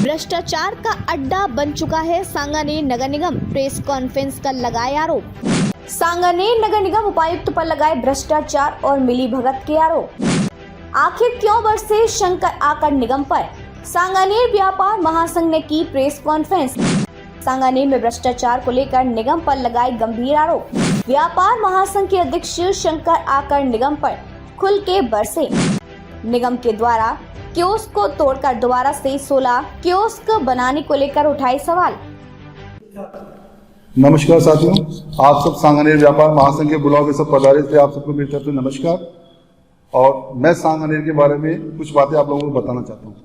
भ्रष्टाचार का अड्डा बन चुका है सांगानेर नगर निगम। प्रेस कॉन्फ्रेंस कर लगाए आरोप। सांगानेर नगर निगम उपायुक्त पर लगाए भ्रष्टाचार और मिलीभगत के आरोप। आखिर क्यों बरसे शंकर आकर निगम पर? सांगानेर व्यापार महासंघ ने की प्रेस कॉन्फ्रेंस। सांगानेर में भ्रष्टाचार को लेकर निगम पर लगाए गंभीर आरोप। व्यापार महासंघ के अध्यक्ष शंकर आकर निगम पर खुल के बरसे। निगम के द्वारा कियोस्क को तोड़कर दोबारा से 16 कियोस्क बनाने को लेकर उठाए सवाल। नमस्कार साथियों, आप सब सांगानेर व्यापार महासंघ के बुलाव के सब पधारे थे। आप सबको मेरी तरफ से नमस्कार। और मैं सांगानेर के बारे में कुछ बातें आप लोगों को बताना चाहता हूँ।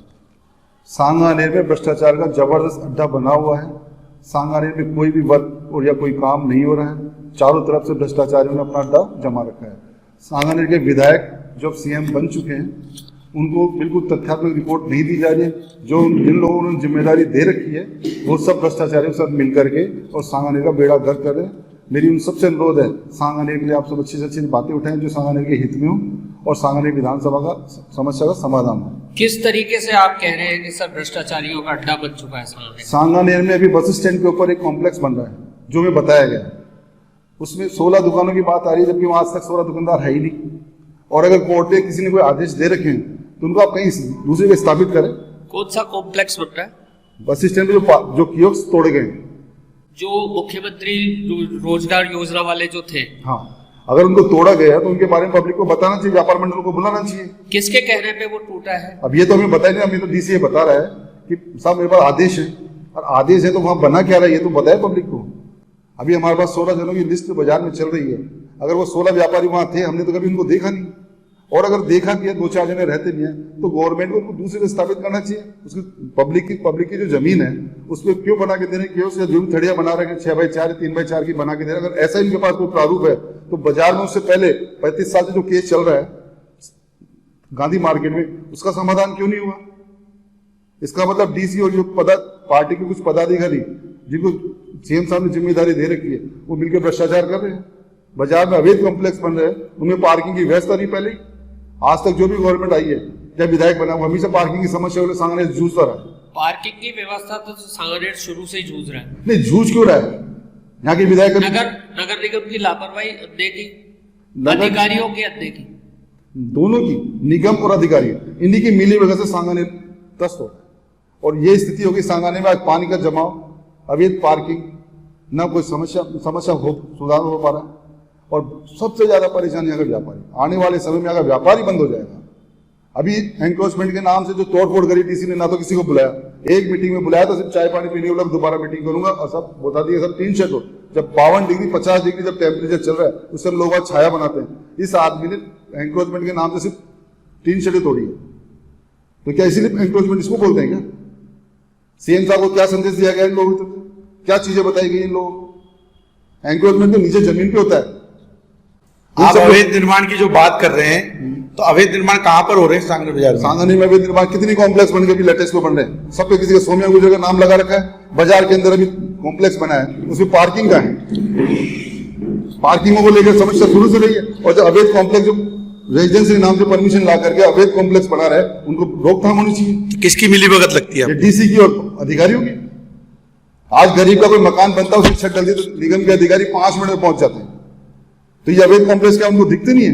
सांगानेर में भ्रष्टाचार का जबरदस्त अड्डा बना हुआ है। सांगानेर में कोई भी वर्क और या कोई काम नहीं हो रहा है। चारों तरफ से भ्रष्टाचारियों ने अपना अड्डा जमा रखा है। सांगानेर के विधायक जो सीएम बन चुके हैं उनको बिल्कुल तथ्यात्मक रिपोर्ट नहीं दी जा रही है। जो जिन लोगों ने जिम्मेदारी दे रखी है वो सब भ्रष्टाचारियों के साथ मिलकर के और सांगानेर का बेड़ा गर्क कर रहे हैं। मेरी उन सबसे अनुरोध है, सांगानेर के लिए आप सब अच्छी से अच्छी बातें उठाएं जो सांगानेर के हित में हो और सांगानेर विधानसभा का समस्या का समाधान हो। किस तरीके से आप कह रहे हैं कि सर भ्रष्टाचारियों का अड्डा बन चुका है सांगानेर? सांगानेर में अभी बस स्टैंड के ऊपर एक कॉम्प्लेक्स बन रहा है जो हमें बताया गया है। उसमें 16 दुकानों की बात आ रही है, जबकि वहां आज तक 16 दुकानदार है ही नहीं। और अगर कोर्ट ने किसी ने कोई आदेश दे रखे हैं तो उनको आप कहीं दूसरे को स्थापित करें। कौन सा कॉम्प्लेक्स बन रहा है? बस स्टैंड पे जो कियोस्क तोड़े गए, जो मुख्यमंत्री रोजगार योजना वाले जो थे, हाँ, अगर उनको तोड़ा गया तो उनके बारे में पब्लिक को बताना चाहिए, व्यापार मंडल को बुलाना चाहिए। किसके कहने पे वो टूटा है? अब ये तो हमें बताया नहीं, हमें तो डीसीए बता रहा है कि साहब मेरे पास आदेश है, और आदेश है तो वहां बना क्या रहा है ये तो बताए पब्लिक को। अभी हमारे पास 16 जनों की लिस्ट बाजार में चल रही है। अगर वो 16 व्यापारी वहां थे, हमने तो कभी उनको देखा नहीं। और अगर देखा भी है, 2-4 जने रहते भी हैं, तो गवर्नमेंट को उनको दूसरे को स्थापित करना चाहिए। उसकी पब्लिक की जो जमीन है उस पर क्यों बना के दे रहे हैं? जो भी थड़िया बना रहे हैं 6x4 3x4 की बना के दे रहे हैं। अगर ऐसा इनके पास कोई प्रारूप है तो बाजार में उससे पहले 35 साल से जो केस चल रहा है गांधी मार्केट में, उसका समाधान क्यों नहीं हुआ? इसका मतलब डीसी और जो पार्टी के कुछ पदाधिकारी जिनको सीएम साहब ने जिम्मेदारी दे रखी है वो मिलकर भ्रष्टाचार कर रहे हैं। बाजार में अवैध कॉम्प्लेक्स बन रहे हैं, उनमें पार्किंग की व्यवस्था नहीं पहले। आज तक जो भी गवर्नमेंट आई है, जब विधायक बना वो हमेशा पार्किंग की समस्या वाले सांगानेर जूझता रहा है। पार्किंग की व्यवस्था तो सांगानेर शुरू से ही जूझ रहा है। नहीं, जूझ क्यों रहा है? यहाँ के विधायक नगर निगम की लापरवाही अनदेखी, अधिकारियों की अनदेखी, दोनों की, निगम और अधिकारी, इन्हीं की मिली वजह से सांगानेर त्रस्त होता है। और ये स्थिति होगी सांगानेर में। आज पानी का जमाव, अवैध पार्किंग, ना कोई समस्या सुधार हो पा रहा है। और सबसे ज्यादा परेशानी अगर व्यापारी, आने वाले समय में अगर व्यापारी बंद हो जाएगा। अभी एंक्रोचमेंट के नाम से जो तोड़फोड़ करी डीसी ने, ना तो किसी को बुलाया, एक मीटिंग में बुलाया तो सिर्फ चाय पानी पीने के लिए दोबारा मीटिंग करूंगा, और सब बता दिए सब 3 शेड। जब 52 डिग्री 50 डिग्री जब टेम्परेचर चल रहा है उससे हम लोग आज छाया बनाते हैं। इस आदमी ने एंक्रोचमेंट के नाम से सिर्फ 3 शेडें तोड़ी है। तो क्या इसीलिए एंक्रोचमेंट इसको बोलते हैं क्या? सीएम साहब को क्या संदेश दिया गया इन लोगों को? क्या चीजें बताई गई इन लोगों को? एंक्रोचमेंट तो नीचे जमीन पे होता है। आप अवैध निर्माण की जो बात कर रहे हैं, तो अवैध निर्माण कहाँ पर हो रहे हैं सांगानेर बाजार में? सांगानेर में अवैध निर्माण कितनी कॉम्प्लेक्स बन के भी लेटेस्ट में बन रहे हैं। सब पे किसी का सोम्या गुजर का नाम लगा रखा है। बाजार के अंदर अभी कॉम्प्लेक्स बना है, उसमें पार्किंग का है। पार्किंगों को लेकर समस्या शुरू से रही है। और जो अवैध कॉम्प्लेक्स जो रेजिडेंसी के नाम से परमिशन ला करके अवैध कॉम्प्लेक्स बना रहे हैं उनको रोकथाम होनी चाहिए। किसकी मिलीभगत लगती है? डीसी की और अधिकारियों की। आज गरीब का कोई मकान बनता है, उसकी छत डलती तो निगम के अधिकारी 5 मिनट में पहुंच जाते हैं। तो ये अवैध कॉम्प्लेक्स क्या उनको दिखते नहीं है?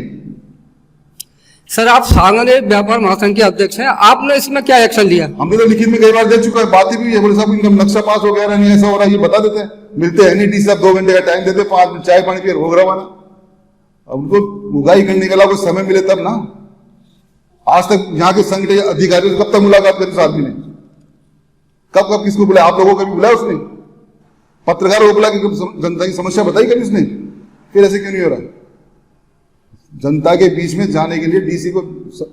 सर, आप सांगानेर व्यापार महासंघ के अध्यक्ष हैं, आपने इसमें क्या एक्शन लिया? हमने तो लिखित में कई बार दे चुका है, बातें भी है। बोले साहब इनका नक्शा पास हो गया, नहीं ऐसा हो रहा है, ये बता देते हैं। मिलते हैं नहीं डीसी साहब, 2 घंटे का टाइम देते, 5 मिनट चाय पानी पिए रोग रवाना। अब उनको उगाई करने के अलावा कुछ समय मिले तब ना। आज तक यहाँ के संघ के अधिकारियों से कब तक मुलाकात करी उस आदमी ने? कब किसको बुलाया? आप लोगों को कभी बुलाया उसने? पत्रकारों को बुला के जनता की समस्या बताई कभी उसने? फिर ऐसे क्यों नहीं हो रहा? जनता के बीच में जाने के लिए डीसी को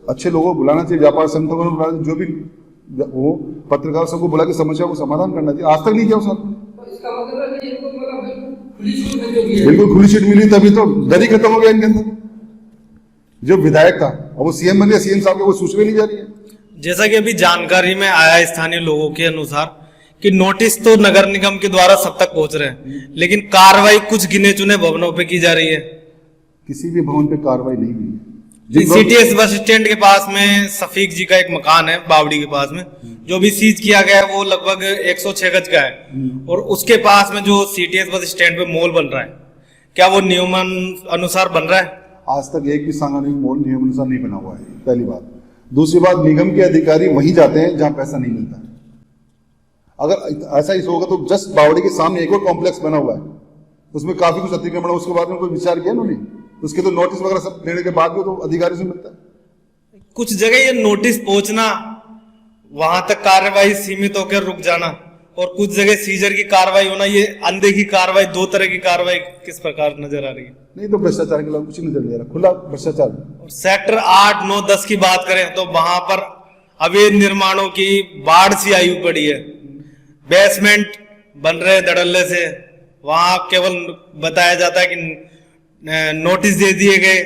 अच्छे लोगों को बुलाना चाहिए, व्यापार संगठनों को बुलाना चाहिए, जो भी वो पत्रकार सबको बुला के समस्या को समाधान करना चाहिए। आज तक नहीं किया उस आदमी। बिल्कुल खुली सीट मिली तभी तो डर ही खत्म हो गया इनके अंदर। जो विधायक था और वो सीएम बन गया, सीएम साहब को कोई सूचना नहीं जा रही है। जैसा कि अभी जानकारी में आया स्थानीय लोगों के अनुसार कि नोटिस तो नगर निगम के द्वारा सब तक पहुंच रहे हैं, लेकिन कार्रवाई कुछ गिने चुने भवनों पे की जा रही है। किसी भी भवन पे कार्रवाई नहीं हुई है। सीटीएस बस स्टैंड के पास में सफीक जी का एक मकान है बावड़ी के पास में, जो भी सीज किया गया है वो लगभग 106 गज का है। और उसके पास में जो सीटीएस बस स्टैंड पे मॉल बन रहा है, क्या वो नियम अनुसार बन रहा है? आज तक एक भी सांगानेर मॉल नियम अनुसार नहीं बना हुआ है, पहली बात। दूसरी बात, निगम के अधिकारी वहीं जाते हैं जहां पैसा नहीं मिलता है। अगर ऐसा ही होगा तो जस्ट बावड़ी के सामने एक और कॉम्प्लेक्स बना हुआ है, उसमें काफी कुछ अतिक्रमण, उसके बाद में कोई विचार किया उन्होंने? उसके तो नोटिस वगैरह सब देने के बाद भी तो अधिकारी से मिलता है। कुछ जगह ये नोटिस पहुंचना, वहां तक कार्रवाई सीमित होकर रुक जाना, और कुछ जगह सीजर की कार्रवाई होना, ये अनदेखी कार्रवाई, दो तरह की कार्रवाई किस प्रकार नजर आ रही है? नहीं तो भ्रष्टाचार के खिलाफ कुछ नहीं चल रहा, खुला भ्रष्टाचार। और सेक्टर 8, 9, 10 की बात करें तो वहां पर अवैध निर्माणों की बाढ़ सी आई पड़ी है। बेसमेंट बन रहे धड़ल्ले से, वहां केवल बताया जाता है कि नोटिस दे दिए गए,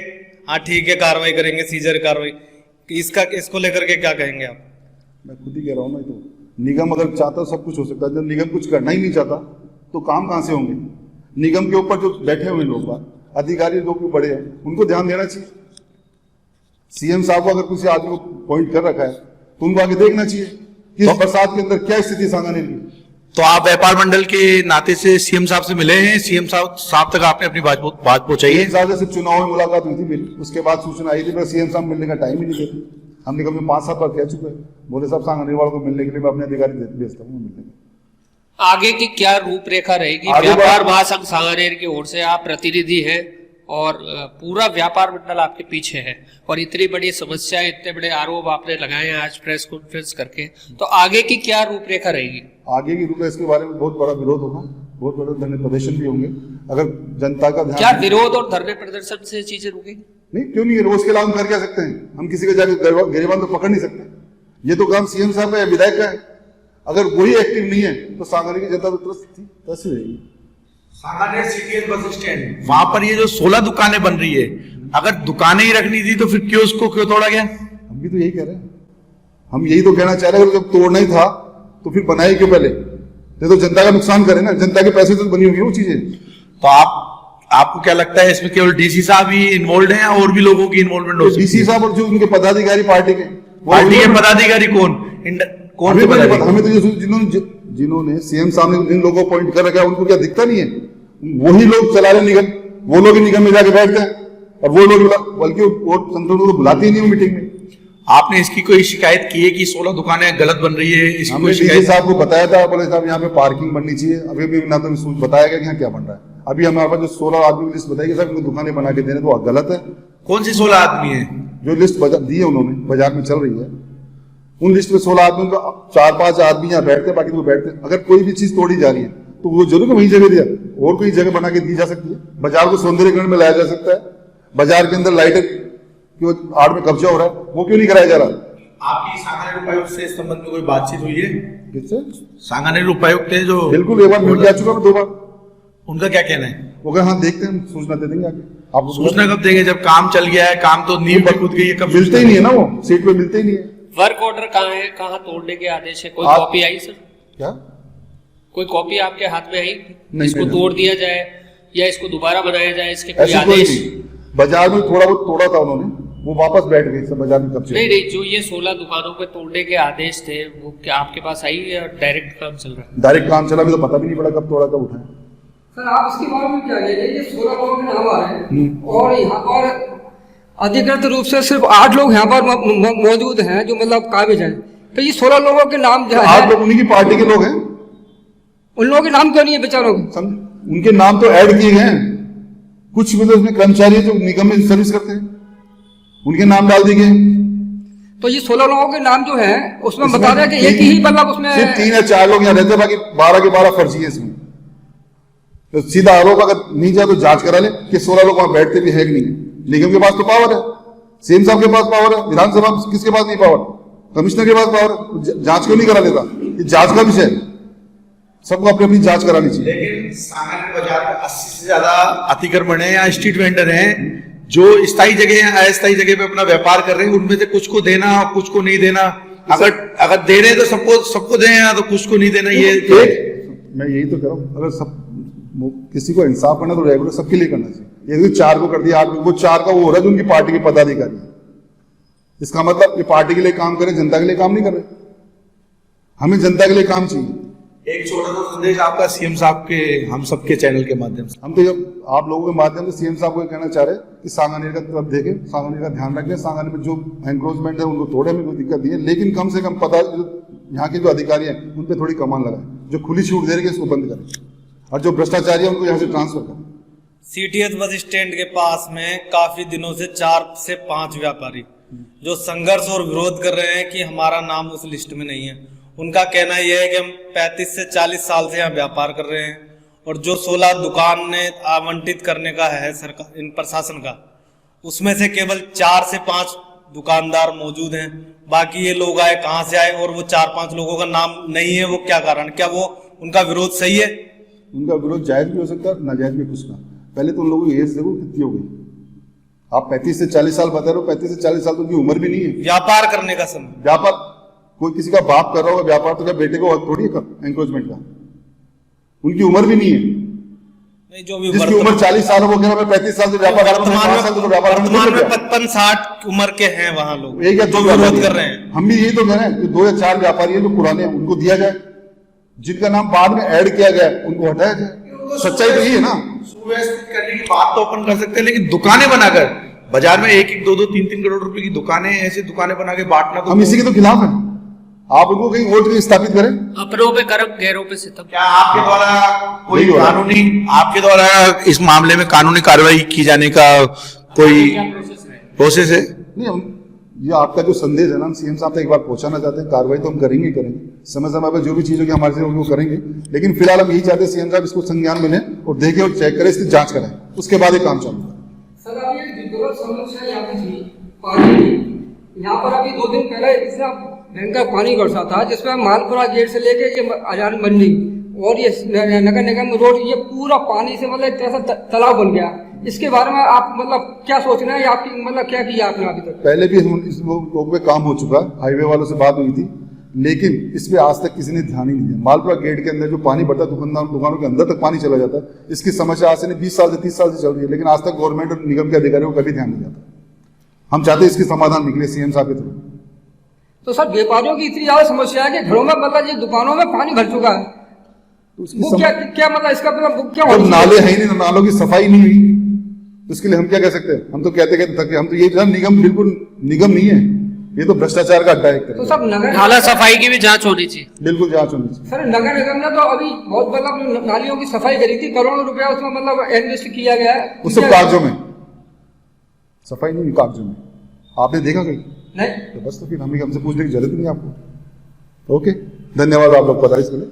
हाँ ठीक है कार्रवाई करेंगे, सीजर कार्रवाई। इसको लेकर के क्या कहेंगे आप? मैं खुद ही कह रहा हूँ ना, तो निगम अगर चाहता सब कुछ हो सकता है। जब निगम कुछ करना ही नहीं चाहता तो काम कहां से होंगे? निगम के ऊपर जो बैठे हुए लोग, अधिकारी जो बड़े हैं, उनको ध्यान देना चाहिए। सीएम साहब को अगर किसी आदमी को पॉइंट कर रखा है तो उनको आगे देखना चाहिए कि इस बरसात के अंदर क्या स्थिति सांगानेर की। तो आप व्यापार मंडल के नाते से सीएम साहब से मिले हैं, सीएम साहब तक आपने अपनी बात पहुंचाई है? साहब से चुनाव में मुलाकात हुई थी मेरी, उसके बाद सूचना आई थी, पर सीएम साहब मिलने का टाइम ही नहीं देते। हम निगम में 5-7 बार कह चुके हैं, बोले साहब सांगानेर वालों को मिलने के लिए मैं अपने अधिकारी भेजता हूँ मिलने में। आगे की क्या रूपरेखा रहेगी? आगे व्यापार महासंघ सांगानेर की ओर से आप प्रतिनिधि हैं और पूरा व्यापार मंडल आपके पीछे है, और इतनी बड़ी समस्या, इतने बड़े आरोप आपने लगाए हैं आज प्रेस कॉन्फ्रेंस करके, तो आगे की क्या रूपरेखा रहेगी? आगे की रूपरेखा, इसके बारे में बहुत बड़ा विरोध होगा, बहुत बड़े धरने प्रदर्शन भी होंगे। अगर जनता का ध्यान, क्या विरोध और धरने प्रदर्शन से चीजें रुकेगी? नहीं, क्यों नहीं? रोज के अलावा हम कर क्या सकते हैं? हम किसी का जाकर गिरबान तो पकड़ नहीं सकते। ये तो काम सीएम साहब का या विधायक का है। अगर वही एक्टिव नहीं है तो सांगानेर की जनता तो त्रस्त रहेगी। सांगानेर सीटीएस बस स्टैंड, वहां पर ये जो 16 दुकानें बन रही है, अगर दुकानें ही रखनी थी तो फिर क्यों तोड़ा गया? हम भी तो यही कह रहे हैं, हम यही तो कहना चाह रहे हैं। जब तोड़ना ही था तो फिर बनाए क्यों पहले? तो जनता का नुकसान करे ना, जनता के पैसे से बनी होगी वो चीजें। तो आपको क्या लगता है इसमें केवल डीसी साहब ही इन्वॉल्व हैं और भी लोगों की इन्वॉल्वमेंट हो सकती है? डीसी साहब और जो उनके पदाधिकारी पार्टी के पदाधिकारी कौन से पदाधिकारी? हमें तो जिन्होंने सीएम साहब ने जिन लोगों को अपॉइंट कर रखा है उनको क्या दिखता नहीं है? वही लोग चला रहे निगम, वो लोग ही निगम में जाके बैठते हैं, और वो लोग बल्कि वोट संतोष को बुलाते ही नहीं मीटिंग में। आपने इसकी कोई शिकायत की है कि 16 दुकानें गलत बन रही है? इसकी कोई शिकायत? साहब को बताया था, बोले साहब यहाँ पे पार्किंग बननी चाहिए। अभी भी ना तो बताया गया कि यहाँ क्या बन रहा है। अभी हमारे पास जो 16 आदमी की लिस्ट बताई साहब इनको दुकानें बना के देने, तो गलत है। कौन सी 16 आदमी है? जो लिस्ट दी है उन्होंने, बाजार में चल रही है, उन लिस्ट में 16 आदमी, 4-5 आदमी यहाँ बैठते, बाकी तो बैठते। अगर कोई भी चीज तोड़ी जा रही है तो वो जरूर वही जगह दिया, और कोई जगह बना के दी जा सकती है। बाजार को सौंदर्यीकरण में लाया जा सकता है। बाजार के अंदर लाइटें क्यों आड़ में कब्जा हो रहा है, वो क्यों नहीं कराया जा रहा? आपकी सांगानेर उपायुक्त से इस संबंध में कोई बातचीत हुई है? किससे? सांगानेर उपायुक्त है जो, बिल्कुल, एक बार मिल जा चुका मैं 2 बार। उनका क्या कहना है? वो कहा हाँ देखते हैं, सूचना दे देंगे आगे। आप सूचना कब देंगे? जब काम चल गया है, काम तो नींव पे कूद गई है, कब? मिलते ही नहीं है ना, वो सीट पे मिलते ही नहीं है। वर्क ऑर्डर कहाँ है, कहाँ तोड़ने के आदेश है? कोई कॉपी आई सर? क्या कोई कॉपी आपके हाथ में आई? नहीं, इसको तोड़ दिया जाए या इसको दोबारा बनाया जाए, इसके कोई ऐसी आदेश? बाजार में थोड़ा बहुत तोड़ा था उन्होंने, वो वापस बैठ गए सब बाजार में कब्जे। नहीं, जो ये 16 दुकानों पे तोड़ने के आदेश थे वो क्या आपके पास आई या डायरेक्ट काम चल रहा है? डायरेक्ट काम चला, अभी तो पता भी नहीं पड़ा कब तोड़ा कब उठाया। सर आप इसके बारे में क्या कहेंगे? ये 16 लोगों के नाम आ रहे हैं और यहाँ पर अधिकृत रूप से सिर्फ 8 लोग यहाँ पर मौजूद हैं जो मतलब काबिज हैं, तो ये 16 लोगों के नाम जो है, 8 लोग उन्हीं की पार्टी के लोग हैं। उन लोगों के नाम क्यों नहीं है बेचारों के? उनके नाम तो ऐड किए गए हैं, कुछ मतलब उसमें कर्मचारी जो निगम में सर्विस करते हैं उनके नाम डाल दिए गए। तो ये 16 लोगों के नाम जो है उसमें बता रहे हैं कि एक ही मतलब उसमें सिर्फ 3 या 4 लोग यहाँ रहते हैं, बाकी 12 के 12 फर्जी है इसमें। तो सीधा आरोप अगर नहीं जाए तो जांच करा ले कि 16 लोग वहां बैठते भी है कि नहीं। निगम के पास तो पावर है, सीएम साहब के पास पावर है, विधानसभा किसके पास नहीं पावर? कमिश्नर के पास पावर है। जांच क्यों नहीं करा लेता? ये जांच का विषय है, सबको अपनी अपनी जांच करानी चाहिए। लेकिन सांगानेर बाजार में 80 से ज्यादा अतिक्रमण है या स्ट्रीट वेंडर हैं जो स्थायी जगह है, अस्थायी जगह पे अपना व्यापार कर रहे हैं। उनमें से कुछ को देना, कुछ को नहीं देना। अगर दे रहे हैं तो सबको दें, या तो कुछ को नहीं देना। ये मैं यही तो कह रहा हूँ, अगर किसी को इंसाफ करना तो रेगुलर सबके लिए करना चाहिए। ये 4 को कर दिया, 8 को, वो 4 का वो हो रहा है जो उनकी पार्टी के पदाधिकारी है। इसका मतलब ये पार्टी के लिए काम करे, जनता के लिए काम नहीं कर रहे। हमें जनता के लिए काम चाहिए। एक छोटा सा संदेश आपका सीएम साहब के, हम सबके चैनल के माध्यम से। हम तो जब आप लोगों के माध्यम से सीएम साहब को कहना चाह रहे हैं कि सांगानेर का तरफ देखें, सांगानेर का ध्यान रखें, सांगानेर में जो एंक्रोचमेंट है उनको तोड़े में कोई दिक्कत नहीं है, लेकिन कम से कम पता जो यहाँ के जो अधिकारी हैं उन पर थोड़ी कमान लगाए, जो खुली छूट दे रहे हैं उसको बंद करें, और जो भ्रष्टाचारी है उनको यहाँ से ट्रांसफर करें। सीटीएस बस स्टैंड के पास में काफी दिनों से 4 से 5 व्यापारी जो संघर्ष और विरोध कर रहे हैं कि हमारा नाम उस लिस्ट में नहीं है। उनका कहना यह है कि हम 35 से 40 साल से यहाँ व्यापार कर रहे हैं और जो 16 दुकान ने आवंटित करने का है सरकार इन प्रशासन का, उसमें से केवल 4 से 5 दुकानदार मौजूद हैं। बाकी ये लोग आए कहाँ से आए और वो 4-5 लोगों का नाम नहीं है, वो क्या कारण? क्या वो उनका विरोध सही है? उनका विरोध जायज भी हो सकता है, नाजायज भी कुछ ना। पहले तो उन लोगों की एज देखो कितनी हो गई। आप 35 से 40 साल बता रहे हो, 35 से 40 साल तो उनकी उम्र भी नहीं है व्यापार करने का समय। व्यापार कोई किसी का बाप कर रहा होगा व्यापार, तो क्या बेटे को हक थोड़ी है एंक्रोचमेंट का? उनकी उम्र भी नहीं है। नहीं, जो भी जिसकी उम्र 40 साल हो, वो कह रहा है 35 साल से व्यापार कर रहा हूं, 5 साल से व्यापार कर रहा हूं। 55-60 उम्र के हैं वहां लोग एक या जो विरोध कर रहे हैं। हम भी यही तो कह रहे हैं कि 2 या 4 व्यापारी हैं जो पुराने हैं, उनको दिया जाए। जिनका नाम बाद में ऐड किया गया उनको हटाया जाए। सच्चाई तो यही है ना। सुव्यवस्थित करने की बात तो अपन कर सकते हैं, लेकिन दुकानें बनाकर बाजार में 1-1, 2-2, 3-3 करोड़ रुपए की दुकानें, ऐसी दुकानें बना के बांटना, तो हम इसी के तो खिलाफ हैं। आप उनको कहीं वोट के स्थापित करें। अपनों पे करम, गैरों पे सितम। क्या आपके द्वारा कोई नहीं हो रहा। कानूनी, आपके द्वारा इस मामले में कानूनी कार्रवाई की जाने का कोई प्रोसेस है? नहीं, हम ये आपका जो संदेश है ना, हम सीएम साहब तक एक बार पहुंचाना चाहते हैं। कार्रवाई तो हम करेंगे ही करेंगे, समय समय पर जो भी चीजों की हमारे से उनको करेंगे, लेकिन फिलहाल हम यही चाहते हैं सीएम साहब इसको संज्ञान में लें और देखें और चेक करें, इसकी जांच कराएं, उसके बाद ये काम चालू करें। सर अभी एक दुर्लभ समस्या यहाँ पे थी पानी की। यहाँ पर अभी 2 दिन पहले इतना भयंकर पानी बरसा था, जिसमें मालपुरा गेट से लेके ये आजाद मंडी और ये नगर निगम रोड, ये पूरा पानी से मतलब एक तरह से तालाब बन गया। इसके बारे में आप मतलब क्या सोच रहे हैं, आपकी मतलब क्या किया आपने अभी तक? पहले भी इस लोग पे काम हो चुका है, हाईवे वालों से बात हुई थी, लेकिन इस पे आज तक किसी ने ध्यान ही नहीं दिया। मालपुरा गेट के अंदर जो पानी बढ़ता है, दुकानों के अंदर तक पानी चला जाता है। इसकी समस्या आज से नहीं 20 साल से 30 साल से चल रही है, लेकिन आज तक गवर्नमेंट और निगम के अधिकारियों को कभी ध्यान नहीं जाता। हम चाहते हैं इसकी समाधान निकले सीएम साहब के थ्रू। तो सर व्यापारियों की इतनी ज्यादा समस्या है कि घरों में मतलब ये दुकानों में पानी भर चुका है, वो क्या मतलब इसका मतलब क्या? नाले है ही नहीं, नालों की सफाई नहीं हुई, तो इसके लिए हम क्या कह सकते हैं? हम तो कहते हम तो ये निगम बिल्कुल निगम नहीं है, ये तो भ्रष्टाचार का अड्डा है। तो सब नगर नाला सफाई की भी जांच होनी चाहिए। बिल्कुल जांच होनी चाहिए। सर नगर निगम ने तो अभी बहुत मतलब नालियों की सफाई करी थी, करोड़ों रुपया उसमें मतलब इन्वेस्ट किया गया है। उस सब कागजों में सफाई नहीं हुई, कागजों में आपने देखा कहीं? नहीं। तो बस, तो फिर हमसे पूछने की जरूरत नहीं आपको। ओके, धन्यवाद आप लोग पता इसके लिए।